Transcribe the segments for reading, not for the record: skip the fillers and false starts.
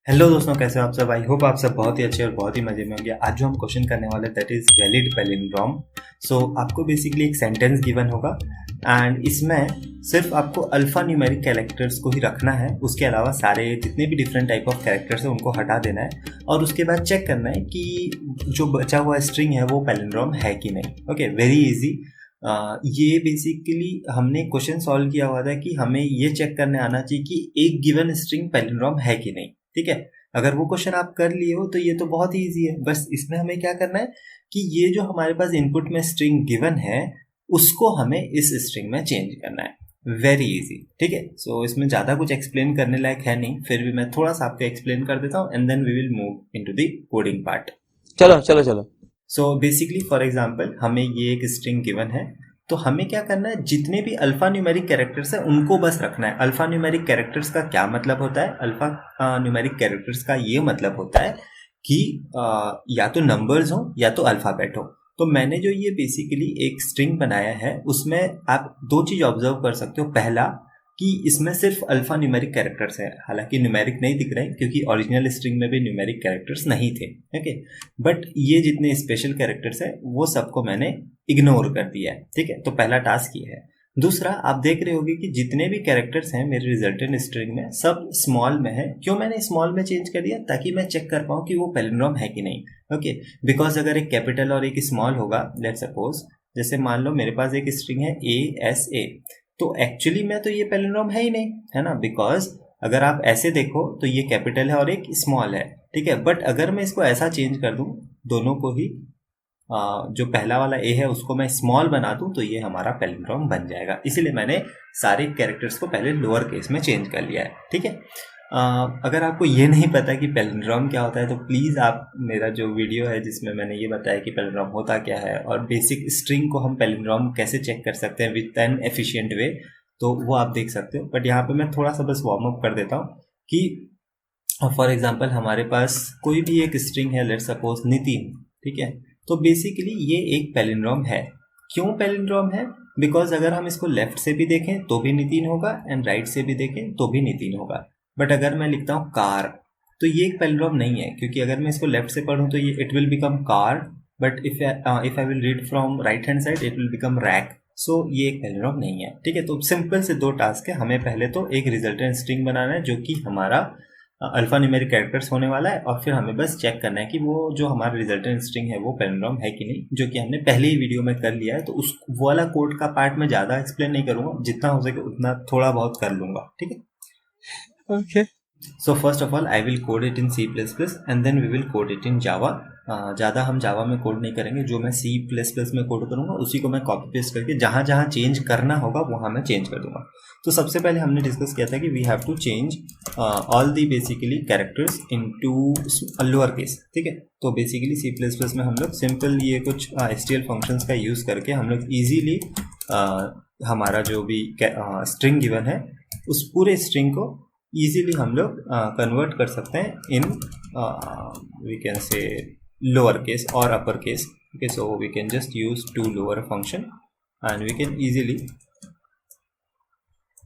Hello दोस्तों, कैसे हो आप सब। आई होप आप सब बहुत ही अच्छे और बहुत ही मजे में होंगे। आज जो हम क्वेश्चन करने वाले दैट इज वैलिड पैलिंड्रोम। सो आपको बेसिकली एक सेंटेंस गिवन होगा एंड इसमें सिर्फ आपको अल्फा न्यूमेरिक कैरेक्टर्स को ही रखना है। उसके अलावा सारे जितने भी डिफरेंट टाइप ऑफ कैरेक्टर्स हैं उनको हटा देना है और उसके बाद चेक करना है कि जो बचा हुआ स्ट्रिंग है वो पैलिंड्रोम है कि नहीं। Okay, very easy. ये बेसिकली हमने क्वेश्चन सॉल्व किया हुआ था कि हमें ये चेक करने आना चाहिए कि एक गिवन स्ट्रिंग पैलिंड्रोम है कि नहीं। ठीक है, अगर वो क्वेश्चन आप कर लिए हो तो ये तो बहुत ही ईजी है। बस इसमें हमें क्या करना है कि ये जो हमारे पास इनपुट में स्ट्रिंग गिवन है उसको हमें इस स्ट्रिंग में चेंज करना है। Very easy. ठीक है, सो इसमें ज़्यादा कुछ एक्सप्लेन करने लायक है नहीं, फिर भी मैं थोड़ा सा आपको एक्सप्लेन कर देता हूँ and then we will move into the coding part. चलो चलो चलो। सो बेसिकली फॉर एग्जाम्पल हमें ये एक स्ट्रिंग गिवन है, तो हमें क्या करना है, जितने भी अल्फा न्यूमेरिक कैरेक्टर्स है उनको बस रखना है। अल्फा न्यूमेरिक कैरेक्टर्स का क्या मतलब होता है? अल्फा न्यूमेरिक कैरेक्टर्स का ये मतलब होता है कि या तो नंबर्स हो या तो अल्फाबेट हो। तो मैंने जो ये बेसिकली एक स्ट्रिंग बनाया है उसमें आप दो चीज ऑब्जर्व कर सकते हो। पहला कि इसमें सिर्फ अल्फा न्यूमेरिक कैरेक्टर्स है, हालांकि न्यूमेरिक नहीं दिख रहे हैं क्योंकि ओरिजिनल स्ट्रिंग में भी न्यूमेरिक कैरेक्टर्स नहीं थे। ओके, बट ये जितने स्पेशल कैरेक्टर्स है वो सबको मैंने इग्नोर कर दिया है। ठीक है, तो पहला टास्क ये है। दूसरा, आप देख रहे होगे कि जितने भी कैरेक्टर्स हैं मेरे रिजल्टेंट स्ट्रिंग में सब स्मॉल में है। क्यों मैंने स्मॉल में चेंज कर दिया? ताकि मैं चेक कर पाऊँ कि वो पैलिंड्रोम है कि नहीं। ओके, बिकॉज अगर एक कैपिटल और एक स्मॉल होगा, लेट्स सपोज जैसे मान लो मेरे पास एक स्ट्रिंग है ASA, तो एक्चुअली में तो ये पैलिंड्रोम है ही नहीं, है ना। बिकॉज अगर आप ऐसे देखो तो ये कैपिटल है और एक स्मॉल है। ठीक है, बट अगर मैं इसको ऐसा चेंज कर दूं, दोनों को ही जो पहला वाला ए है उसको मैं स्मॉल बना दूं तो ये हमारा पैलिंड्रोम बन जाएगा। इसीलिए मैंने सारे कैरेक्टर्स को पहले लोअर केस में चेंज कर लिया है। ठीक है, अगर आपको ये नहीं पता कि पैलिंड्रोम क्या होता है तो प्लीज़ आप मेरा जो वीडियो है जिसमें मैंने ये बताया कि पैलिंड्रोम होता क्या है और बेसिक स्ट्रिंग को हम पैलिंड्रोम कैसे चेक कर सकते हैं विथ एन एफिशिएंट वे, तो वो आप देख सकते हो। बट यहाँ पे मैं थोड़ा सा बस वार्म अप कर देता हूँ कि फॉर एग्जाम्पल हमारे पास कोई भी एक स्ट्रिंग है, लेट्स सपोज नितिन। ठीक है, तो बेसिकली ये एक पैलिंड्रोम है। क्यों पैलिंड्रोम है? बिकॉज अगर हम इसको लेफ्ट से भी देखें तो भी नितिन होगा एंड राइट से भी देखें तो भी नितिन होगा। बट अगर मैं लिखता हूँ कार तो ये एक पैलिंड्रोम नहीं है, क्योंकि अगर मैं इसको लेफ्ट से पढ़ूँ तो ये it will become car, but if I will read from right hand side it will become rack. So ये एक पैलिंड्रोम नहीं है। ठीक है, तो सिंपल से दो टास्क है। हमें पहले तो एक रिजल्टेंट स्ट्रिंग बनाना है जो कि हमारा अल्फा न्यूमेरिक कैरेक्टर्स होने वाला है, और फिर हमें बस चेक करना है कि वो जो हमारा रिजल्टेंट स्ट्रिंग है वो पैलिंड्रोम है कि नहीं, जो कि हमने पहले ही वीडियो में कर लिया है। तो उस वो वाला कोड का पार्ट मैं ज़्यादा एक्सप्लेन नहीं करूँगा, जितना हो सके उतना थोड़ा बहुत कर लूँगा। ठीक है, okay. So first of all I will code it in C++ and then we will code it in Java. ज़्यादा हम जावा में कोड नहीं करेंगे, जो मैं C++ में कोड करूँगा उसी को मैं कॉपी पेस्ट करके जहाँ जहाँ चेंज करना होगा वहाँ मैं चेंज कर दूंगा। तो सबसे पहले हमने डिस्कस किया था कि we have to change all the basically characters into lower case. ठीक है, तो बेसिकली C++ में हम लोग सिंपल ये कुछ STL फंक्शंस का यूज़ करके हम लोग ईजीली हमारा जो भी स्ट्रिंग गिवन है उस पूरे स्ट्रिंग को इजीली हम लोग कन्वर्ट कर सकते हैं in we can say lower case और upper case. Okay, so we can just use to lower function and we can easily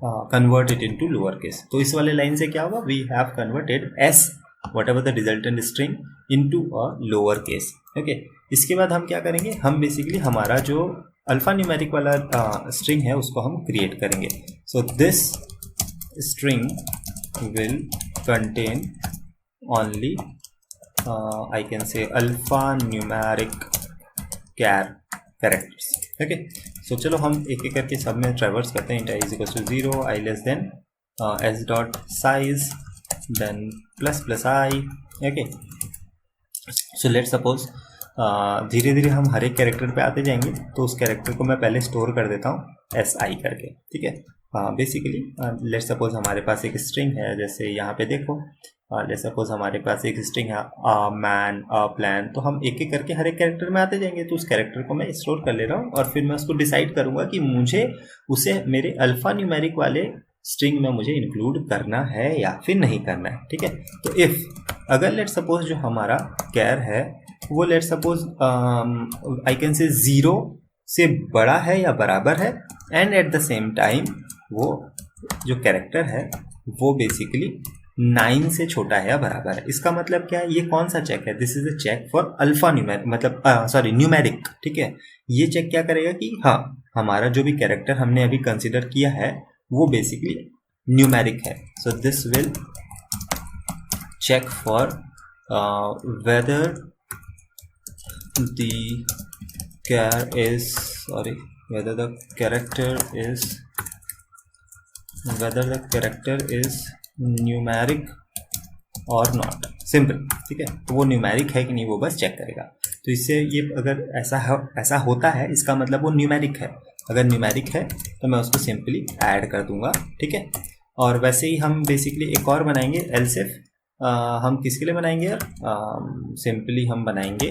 convert it into lower case. तो इस वाले लाइन से क्या होगा, we have converted S whatever the resultant string into a lower case. Okay, इसके बाद हम क्या करेंगे, हम बेसिकली हमारा जो अल्फा न्यूमेरिक वाला स्ट्रिंग है उसको हम क्रिएट करेंगे। So this string will contain only I can say alphanumeric characters. Okay, so चलो हम एक एक करके सब में ट्रेवर्स करते हैं। int i is equals to 0, i less than s dot size, then plus plus I. Okay, so let's suppose धीरे धीरे हम हर एक कैरेक्टर पे आते जाएंगे, तो उस कैरेक्टर को मैं पहले स्टोर कर देता हूँ SI करके। ठीक है, बेसिकली लेट्स सपोज हमारे पास एक स्ट्रिंग है, जैसे यहाँ पे देखो लेट्स सपोज हमारे पास एक स्ट्रिंग है मैन प्लान। तो हम एक एक करके हर एक कैरेक्टर में आते जाएंगे, तो उस कैरेक्टर को मैं स्टोर कर ले रहा हूँ और फिर मैं उसको डिसाइड करूँगा कि मुझे उसे मेरे अल्फा न्यूमेरिक वाले स्ट्रिंग में मुझे इंक्लूड करना है या फिर नहीं करना है। ठीक है, तो इफ़ अगर लेट्स सपोज जो हमारा कैर है वो let's suppose I can say 0 से बड़ा है या बराबर है and at the same time वो जो कैरेक्टर है वो बेसिकली 9 से छोटा है या बराबर है। इसका मतलब क्या है, ये कौन सा चेक है, this is a check for alphanumeric, मतलब सॉरी न्यूमेरिक, ठीक है। ये चेक क्या करेगा कि हाँ हमारा जो भी कैरेक्टर हमने अभी कंसिडर किया है वो बेसिकली न्यूमेरिक है। So this will check for whether the char is sorry whether the character is whether the character is numeric और नॉट, सिंपल, ठीक है। तो वो न्यूमेरिक है कि नहीं वो बस चेक करेगा। तो इससे ये अगर ऐसा होता है इसका मतलब वो न्यूमेरिक है। अगर न्यूमेरिक है तो मैं उसको सिंपली ऐड कर दूंगा, ठीक है। और वैसे ही हम बेसिकली एक और बनाएंगे एल्स इफ, हम किसके लिए बनाएंगे यार, सिंपली हम बनाएंगे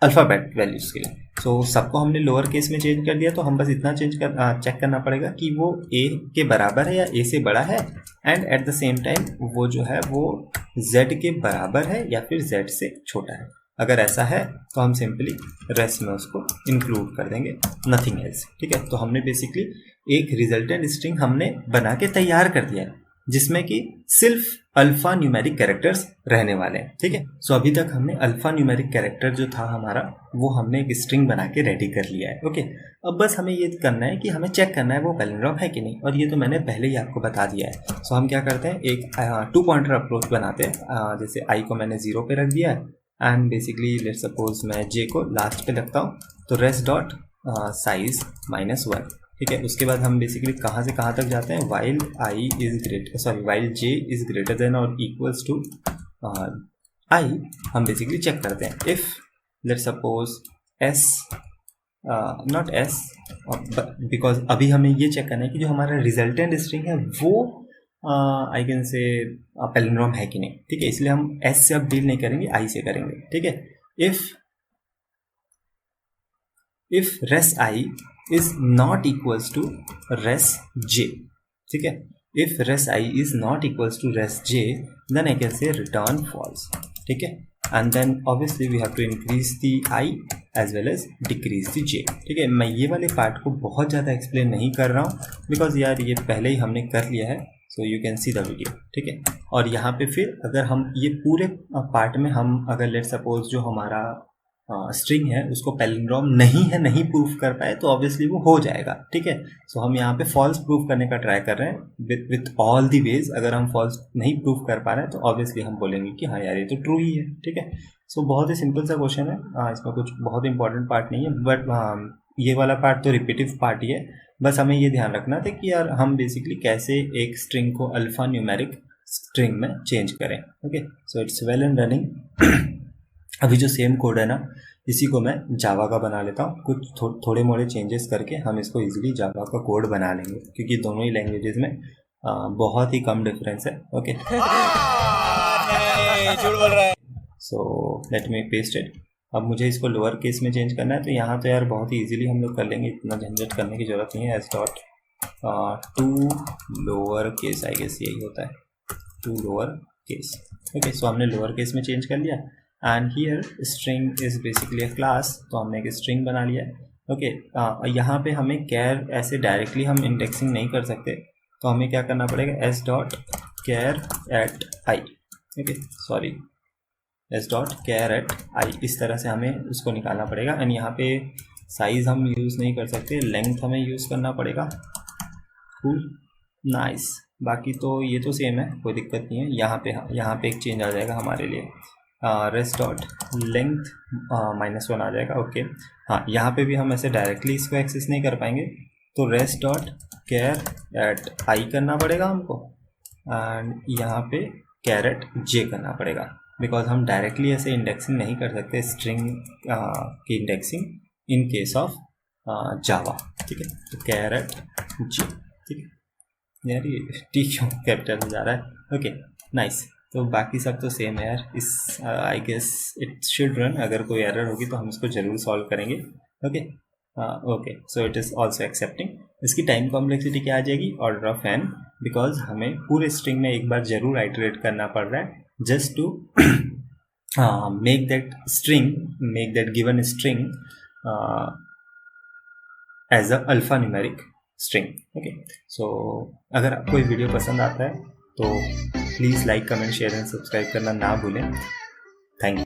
अल्फ़ाबेट वैल्यूज़ के लिए। सो सबको हमने लोअर केस में चेंज कर दिया, तो हम बस इतना चेक करना पड़ेगा कि वो ए के बराबर है या ए से बड़ा है, and at the same time वो जो है वो जेड के बराबर है या फिर जेड से छोटा है। अगर ऐसा है तो हम सिंपली रेस्ट में उसको इंक्लूड कर देंगे, नथिंग एल्स, ठीक है। तो हमने बेसिकली एक रिजल्टेंट स्ट्रिंग हमने बना के तैयार कर दिया है जिसमें कि सिर्फ अल्फा न्यूमेरिक कैरेक्टर्स रहने वाले हैं, ठीक है। सो अभी तक हमने अल्फा न्यूमेरिक कैरेक्टर जो था हमारा वो हमने एक स्ट्रिंग बना के रेडी कर लिया है, ओके। अब बस हमें ये करना है कि हमें चेक करना है वो पैलिंड्रोम है कि नहीं, और ये तो मैंने पहले ही आपको बता दिया है। सो हम क्या करते हैं, एक 2 पॉइंटर अप्रोच बनाते हैं। जैसे आई को मैंने 0 पे रख दिया है, एंड बेसिकली लेट सपोज मैं जे को लास्ट पे रखता हूँ, तो रेस्ट डॉट साइज -1, ठीक है। उसके बाद हम बेसिकली कहाँ से कहाँ तक जाते हैं, while J is greater than और इक्वल्स टू आई, हम बेसिकली चेक करते हैं if let suppose S not S, because अभी हमें ये चेक करना है कि जो हमारा रिजल्टेंट स्ट्रिंग है वो आई कैन से पैलिंड्रोम है कि नहीं, ठीक है। इसलिए हम एस से अब डील नहीं करेंगे, आई से करेंगे, ठीक है। If res i is not equals to res j, ठीक है। if res i is not equals to res j then I can say return false, ठीक है। and then obviously we have to increase the I as well as decrease the j, ठीक है। मैं ये वाले part को बहुत ज़्यादा एक्सप्लेन नहीं कर रहा हूँ बिकॉज यार ये पहले ही हमने कर लिया है, so you can see the video, ठीक है। और यहाँ पे फिर अगर हम ये पूरे पार्ट में हम अगर लेट सपोज जो हमारा स्ट्रिंग है उसको पैलिंड्रोम नहीं प्रूफ कर पाए तो ऑब्वियसली वो हो जाएगा, ठीक है। सो हम यहाँ पे फॉल्स प्रूफ करने का ट्राई कर रहे हैं विथ ऑल दी वेज। अगर हम फॉल्स नहीं प्रूफ कर पा रहे हैं तो ऑब्वियसली हम बोलेंगे कि हाँ यार ये तो ट्रू ही है, ठीक है। सो बहुत ही सिंपल सा क्वेश्चन है, इसमें कुछ बहुत इंपॉर्टेंट पार्ट नहीं है, बट ये वाला पार्ट तो रिपीटिव पार्ट ही है। बस हमें ये ध्यान रखना था कि यार हम बेसिकली कैसे एक स्ट्रिंग को अल्फा न्यूमेरिक स्ट्रिंग में चेंज करें, okay. So it's well and running. अभी जो सेम कोड है ना इसी को मैं जावा का बना लेता हूँ, कुछ थोड़े मोड़े चेंजेस करके हम इसको इजीली जावा का कोड बना लेंगे क्योंकि दोनों ही लैंग्वेजेस में बहुत ही कम डिफरेंस है, ओके। झूठ बोल रहा है। So let me paste it. अब मुझे इसको लोअर केस में चेंज करना है, तो यहाँ तो यार बहुत ही इजीली हम लोग कर लेंगे, इतना झंझट करने की ज़रूरत नहीं है। S dot to lower case, I guess यही होता है, to lower case, okay. So हमने लोअर केस में चेंज कर लिया, and here string is basically a class, तो हमने एक स्ट्रिंग बना लिया है, ओके। यहाँ पे हमें कैर ऐसे डायरेक्टली हम इंडेक्सिंग नहीं कर सकते, तो हमें क्या करना पड़ेगा, S dot char at I, okay, sorry S dot char at I, इस तरह से हमें उसको निकालना पड़ेगा। एंड यहाँ पे साइज़ हम यूज़ नहीं कर सकते, लेंथ हमें यूज़ करना पड़ेगा, कूल, नाइस। बाकी तो ये तो सेम है, कोई दिक्कत नहीं है। यहाँ पे एक चेंज आ जाएगा हमारे लिए, रेस्ट डॉट लेंथ -1 आ जाएगा, ओके। हाँ, यहाँ पे भी हम ऐसे डायरेक्टली इसको एक्सेस नहीं कर पाएंगे, तो रेस्ट डॉट कैर एट आई करना पड़ेगा हमको, एंड यहाँ पे कैर एट जे करना पड़ेगा, बिकॉज हम डायरेक्टली ऐसे इंडेक्सिंग नहीं कर सकते स्ट्रिंग की indexing in case of Java, ठीक है। तो कैर एट जे, ठीक है यार, ये टी क्यों कैपिटल में जा रहा है, ओके, नाइस। तो बाकी सब तो सेम है यार, इस I guess it should run. अगर कोई एरर होगी तो हम इसको ज़रूर सॉल्व करेंगे, okay okay. So it is also accepting. इसकी टाइम कॉम्प्लेक्सिटी क्या आ जाएगी, ऑर्डर ऑफ एन, बिकॉज हमें पूरे स्ट्रिंग में एक बार ज़रूर आइटरेट करना पड़ रहा है just to make that given string as a alpha numeric string, okay. So अगर आपको ये वीडियो पसंद आता है तो please like comment share and subscribe करना ना भूलें। Thank you.